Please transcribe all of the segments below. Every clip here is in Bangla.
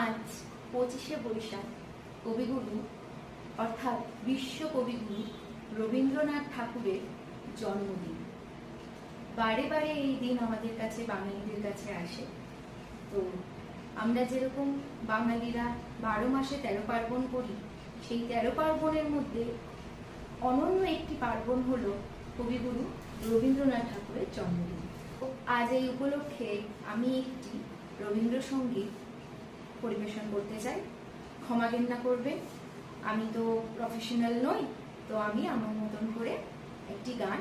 আজ 25শে বৈশাখ কবিগুরু অর্থাৎ বিশ্ব কবিগুরু রবীন্দ্রনাথ ঠাকুরের জন্মদিন। বারে বারে এই দিন আমাদের কাছে বাঙালিদের কাছে আসে। তো আমরা যেরকম বাঙালিরা 12 মাসে 13 পার্বণ করি, সেই 13 পার্বণের মধ্যে অনন্য একটি পার্বণ হলো কবিগুরু রবীন্দ্রনাথ ঠাকুরের জন্মদিন। আজ এই উপলক্ষে আমি একটি রবীন্দ্রসঙ্গীত পরিবেশন করতে চাই। ক্ষমা ঘেন্না করবেন, আমি তো প্রফেশনাল নই, তো আমি আমার মতন করে একটি গান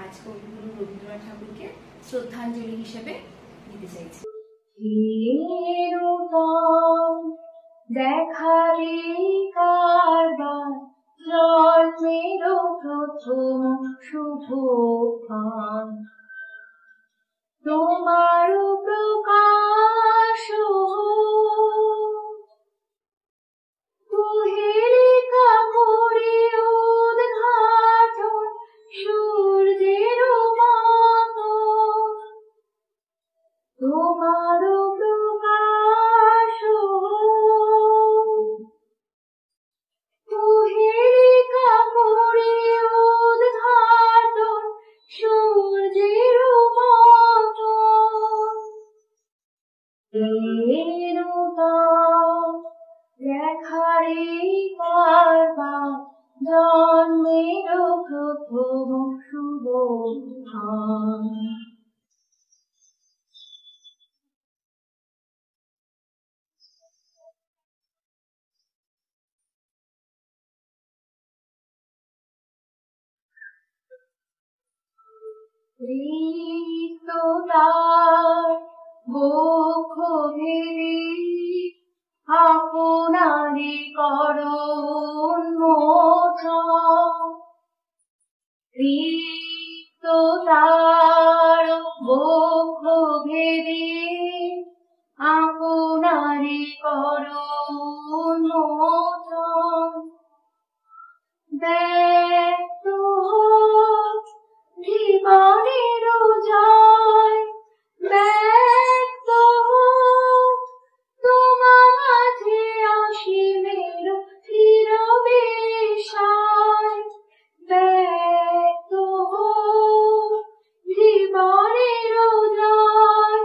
আজ কবিগুরু রবীন্দ্রনাথ ঠাকুরকে শ্রদ্ধাঞ্জলি হিসেবে দিতে চাইছি। দেখারে কারবার জন্মের প্রথম শুভ ক্ষণ, তোমার প্রকাশ কুহেলিকা করে উদ্ঘাটন সূর্যের মতো, তোমার প্রকাশ কুহেলিকা করে উদ্ঘাটন সূর্যের মতো, দেখারে কারবার জন্মের প্রথম শুভ ক্ষণ। রিক্ততার বক্ষ ভেদে আপনারি করুণ মোচন, রিক্ততার বক্ষ ভেদে আপনারি করুণ মোচন, ব্যক্ত হোক জীবনের জয়, ব্যক্ত হোক তোমার মাঝে অসীমের চির বিষয়, ব্যক্ত হোক জীবনের জয়,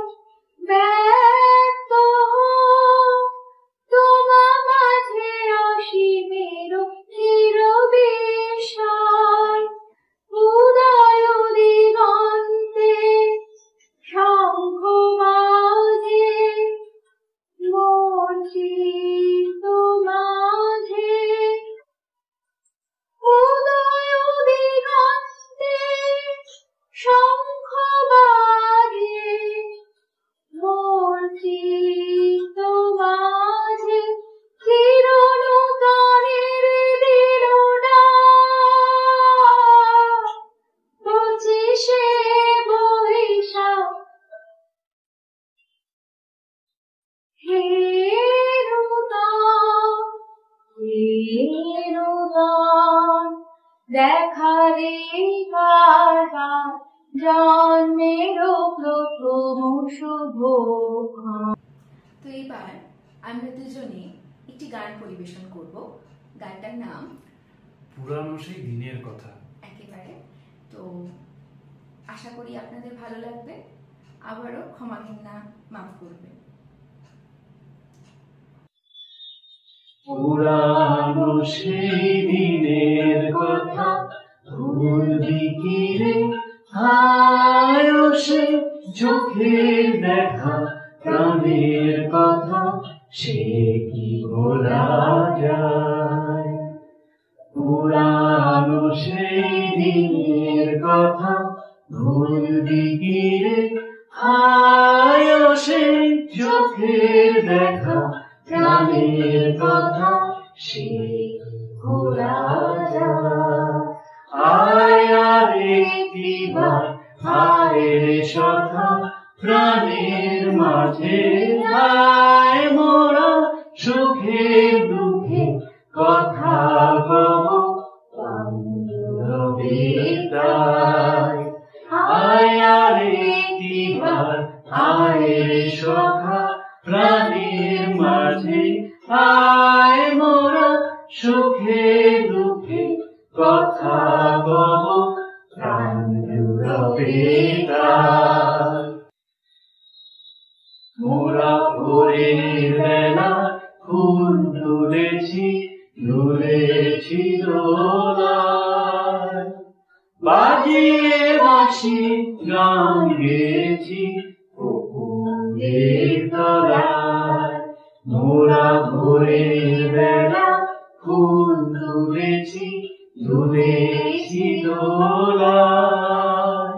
ব্যক্ত হোক তোমার মাঝে অসীমের চির বিষয়। উদয় দিগন্তে শঙ্খ বাজে, মূর্ছিত মাঝে, উদয় দিগন্তে শঙ্খ বাজে, মূর্ছিত মাঝে, চিরনূতনের দিলুনা 25শে বৈশাখ। হে নূতন দেখারে কারবার জন্মের প্রথম শুভ ক্ষণ। তো এবার আমরা দুজনে একটি গান পরিবেশন করব। গানটার নাম পুরানো সেই দিনের কথা। একেবারে। তো আশা করি আপনাদের ভালো লাগবে। আবারও ক্ষমা ঘেন্না মাফ করবেন। পুরানো সেই দিনের কথা ভুলবি কি রে, হায় সে চোখের দেখা প্রাণের কথা, সে কি ভোলা যায়। পুরানো সেই দিনের কথা ভুলবি কি রে, হায় সে চোখের দেখা প্রাণের কথা, সে ভোলা যায়। আয় আরে কিবার আয় রে সখা প্রাণের মাঝে, আয় মোরা সুখের দুঃখে কথা কব বান্ধবীতায়। আয় আরে কিবার আয় রে সখা প্রাণের মাঝে, কথা কব প্রাণ জুড়াবে তার। মোরা ভোরের বেলা ফুল তুলেছি তুলেছি দোলায়, বাজিয়ে বাঁশি গান গেয়েছি পুকুরের তলায়। মোরা ভোরের বেলা ফুল তুলেছি তুলেছি দোলায়,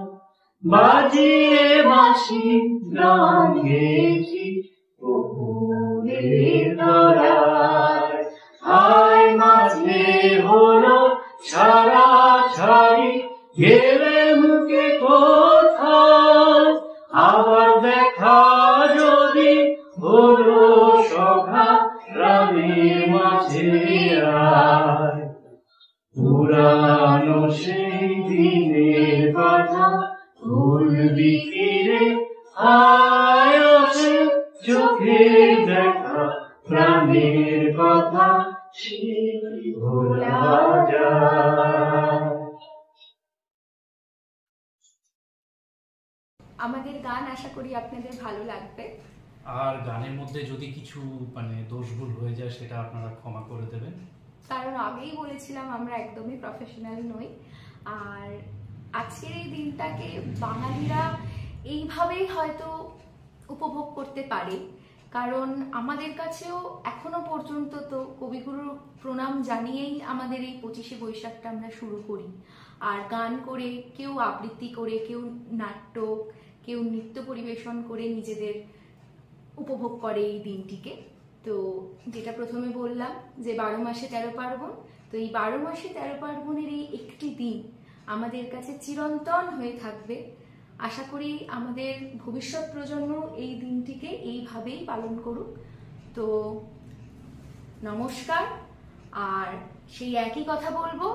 বাজিয়ে বাঁশি গান গেয়েছি পুকুরের তলায়। আয় মাঝে হলো ছাড়া ছাড়ি, গেলে মুখে কোথায়, আবার দেখা যদি হলো সভা প্রাণের মাঝে আয়। পুরানো সেই দিনের কথা ভুলবি ফিরে, আয় আসে চোখের দেখা প্রাণের কথা সেই ভোলা যায়। আমাদের গান আশা করি আপনাদের ভালো লাগবে। আর গানের মধ্যে যদি কিছু দোষ ভুল হয়ে যায় সেটা আপনারা ক্ষমা করে দেবেন, কারণ আগেই বলেছিলাম আমরা একদমই প্রফেশনাল নই। আর আজকের এই দিনটাকে বাঙালিরা এইভাবেই হয়তো উপভোগ করতে পারে, কারণ আমাদের কাছেও এখনো পর্যন্ত তো কবিগুরুর প্রণাম জানিয়েই আমাদের এই 25শে বৈশাখটা আমরা শুরু করি। আর গান করে, কেউ আবৃত্তি করে, কেউ নাটক, কেউ নৃত্য পরিবেশন করে নিজেদের উপভোগ করে এই দিনটিকে। তো যেটা প্রথমে বললাম যে 12 মাসে 13 পার্বণ, তো এই 12 মাসে 13 পার্বণের এই একটি দিন আমাদের কাছে চিরন্তন হয়ে থাকবে। আশা করি আমাদের ভবিষ্যৎ প্রজন্ম এই দিনটিকে এইভাবেই পালন করুক। তো নমস্কার। আর সেই একই কথা বলবো,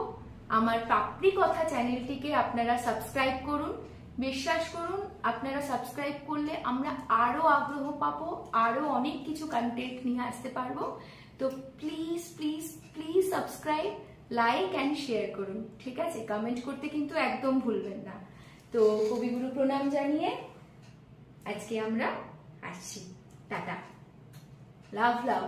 আমার পাপড়ি কথা চ্যানেলটিকে আপনারা সাবস্ক্রাইব করুন। বিশ্বাস করুন, আপনারা সাবস্ক্রাইব করলে আমরা আরো আগ্রহ পাবো, আরো অনেক কিছু কন্টেন্ট নিয়ে আসতে পারবো। তো please please please subscribe, like and share করুন, ঠিক আছে? কমেন্ট করতে কিন্তু একদম ভুলবেন না। তো কবিগুরু প্রণাম জানিয়ে আজকে আমরা আসছি। টাটা, লাভ লাভ।